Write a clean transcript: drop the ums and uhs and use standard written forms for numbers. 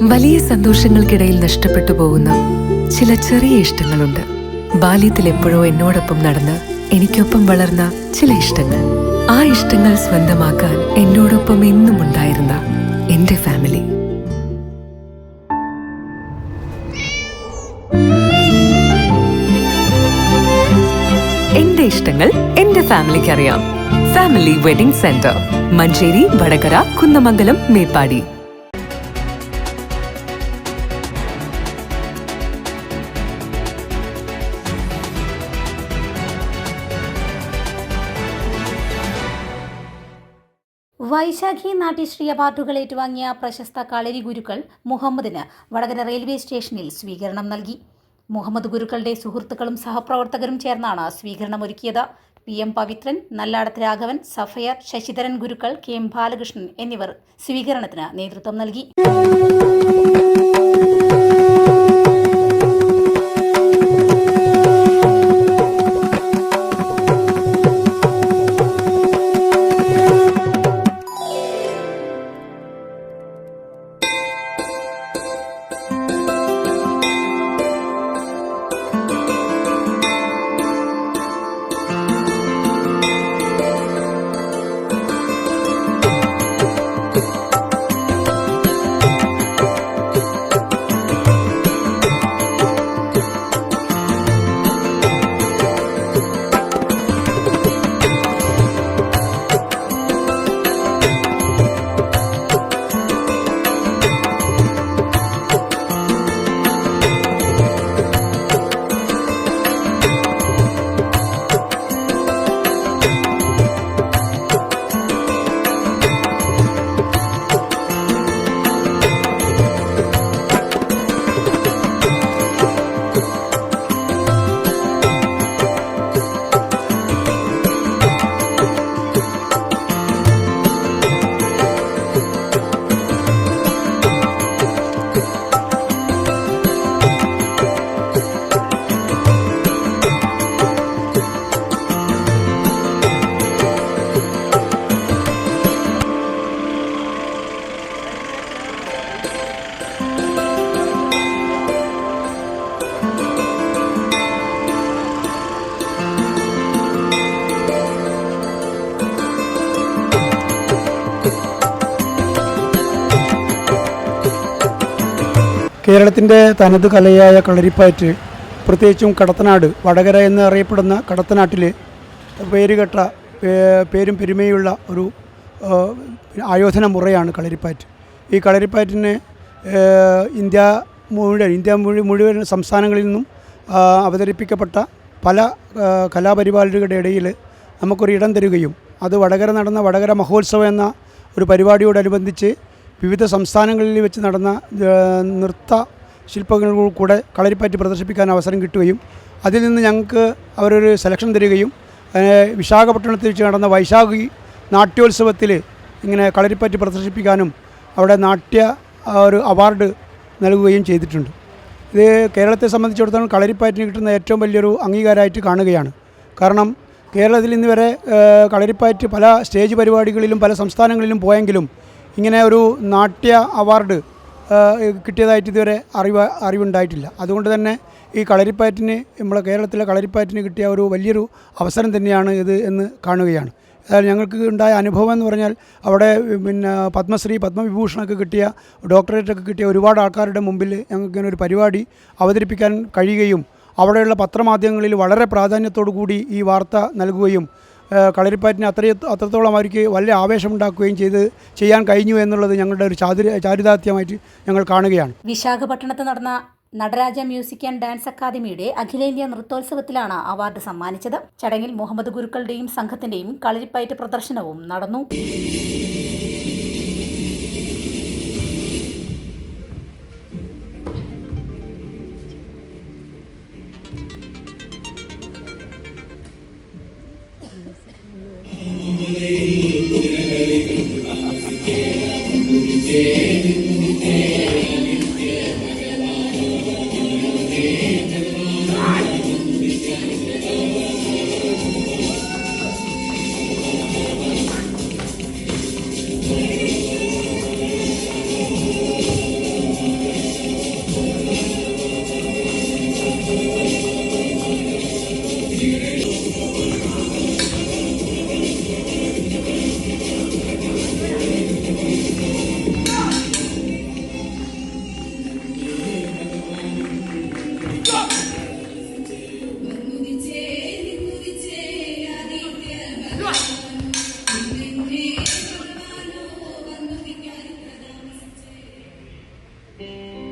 വലിയ സന്തോഷങ്ങൾക്കിടയിൽ നഷ്ടപ്പെട്ടു പോകുന്ന ചില ചെറിയ ഇഷ്ടങ്ങളുണ്ട്. ബാല്യത്തിൽ എപ്പോഴോ എന്നോടൊപ്പം നടന്ന് എനിക്കൊപ്പം വളർന്ന ചില ഇഷ്ടങ്ങൾ. ആ ഇഷ്ടങ്ങൾ സ്വന്തമാക്കാൻ എന്നോടൊപ്പം എന്നും ഉണ്ടായിരുന്ന എന്റെ ഫാമിലി. എന്റെ ഇഷ്ടങ്ങൾ എന്റെ ഫാമിലിക്ക് അറിയാം. Family wedding centre, Manjeri, Vadakara, Kunnamangalam, Meppadi. Vaishakhi Natyasree അവാർഡുകൾ ഏറ്റുവാങ്ങിയ പ്രശസ്ത കളരി ഗുരുക്കൾ മുഹമ്മദിന് വടകര റെയിൽവേ സ്റ്റേഷനിൽ സ്വീകരണം നൽകി. മുഹമ്മദ് ഗുരുക്കളുടെ സുഹൃത്തുക്കളും സഹപ്രവർത്തകരും ചേർന്നാണ് സ്വീകരണം ഒരുക്കിയത്. PM പവിത്രൻ, നല്ലാടത്ത് രാഘവൻ, സഫയർ, ശശിധരൻ ഗുരുക്കൾ, KM ബാലകൃഷ്ണൻ എന്നിവർ സ്വീകരണത്തിന് നേതൃത്വം നൽകി. കേരളത്തിൻ്റെ തനത് കലയായ കളരിപ്പയറ്റ്, പ്രത്യേകിച്ചും കടത്തനാട്, വടകര എന്ന് അറിയപ്പെടുന്ന കടത്തനാട്ടിൽ പേരുകെട്ട പേരും പെരുമയുള്ള ഒരു ആയോധന മുറയാണ് കളരിപ്പയറ്റ്. ഈ കളരിപ്പയറ്റിനെ ഇന്ത്യ മുഴുവൻ സംസ്ഥാനങ്ങളിൽ നിന്നും അവതരിപ്പിക്കപ്പെട്ട പല കലാപരിപാടികളുടെ ഇടയിൽ നമുക്കൊരു ഇടം തരികയും അത് വടകര നടന്ന വടകര മഹോത്സവം എന്ന ഒരു പരിപാടിയോടനുബന്ധിച്ച് വിവിധ സംസ്ഥാനങ്ങളിൽ വെച്ച് നടന്ന നൃത്ത ശില്പങ്ങളിൽ കൂടെ കളരിപ്പയറ്റ് പ്രദർശിപ്പിക്കാൻ അവസരം കിട്ടുകയും അതിൽ നിന്ന് ഞങ്ങൾക്ക് അവരൊരു സെലക്ഷൻ തരികയും വിശാഖപട്ടണത്തിൽ വെച്ച് നടന്ന വൈശാഖി നാട്യോത്സവത്തിൽ ഇങ്ങനെ കളരിപ്പയറ്റ് പ്രദർശിപ്പിക്കാനും അവിടെ ഒരു അവാർഡ് നൽകുകയും ചെയ്തിട്ടുണ്ട്. ഇത് കേരളത്തെ സംബന്ധിച്ചിടത്തോളം കളരിപ്പയറ്റിന് കിട്ടുന്ന ഏറ്റവും വലിയൊരു അംഗീകാരമായിട്ട് കാണുകയാണ്. കാരണം കേരളത്തിൽ ഇന്ന് വരെ കളരിപ്പയറ്റ് പല സ്റ്റേജ് പരിപാടികളിലും പല സംസ്ഥാനങ്ങളിലും പോയെങ്കിലും ഇങ്ങനെ ഒരു നാട്യ അവാർഡ് കിട്ടിയതായിട്ട് ഇതുവരെ അറിവുണ്ടായിട്ടില്ല. അതുകൊണ്ട് തന്നെ ഈ കളരിപ്പയറ്റിന് നമ്മളെ കേരളത്തിലെ കളരിപ്പയറ്റിന് കിട്ടിയ ഒരു വലിയൊരു അവസരം തന്നെയാണ് ഇത് എന്ന് കാണുകയാണ്. അതായത് ഞങ്ങൾക്ക് ഉണ്ടായ അനുഭവം എന്ന് പറഞ്ഞാൽ അവിടെ പത്മശ്രീ, പത്മവിഭൂഷണൊക്കെ കിട്ടിയ, ഡോക്ടറേറ്റൊക്കെ കിട്ടിയ ഒരുപാട് ആൾക്കാരുടെ മുമ്പിൽ ഞങ്ങൾക്കിങ്ങനെ ഒരു പരിപാടി അവതരിപ്പിക്കാൻ കഴിയുകയും അവിടെയുള്ള പത്രമാധ്യമങ്ങളിൽ വളരെ പ്രാധാന്യത്തോടു കൂടി ഈ വാർത്ത നൽകുകയും കളരിപ്പയറ്റിന് അത്രത്തോളം അവർക്ക് വലിയ ആവേശമുണ്ടാക്കുകയും ചെയ്യാൻ കഴിഞ്ഞു എന്നുള്ളത് ഞങ്ങളുടെ ഒരു ചാരിതാർത്ഥ്യമായിട്ട് ഞങ്ങൾ കാണുകയാണ്. വിശാഖപട്ടണത്ത് നടന്ന നടരാജ മ്യൂസിക് ആൻഡ് ഡാൻസ് അക്കാദമിയുടെ അഖിലേന്ത്യാ നൃത്തോത്സവത്തിലാണ് അവാർഡ് സമ്മാനിച്ചത്. ചടങ്ങിൽ മുഹമ്മദ് ഗുരുക്കളുടെയും സംഘത്തിന്റെയും കളരിപ്പയറ്റ് പ്രദർശനവും നടന്നു. के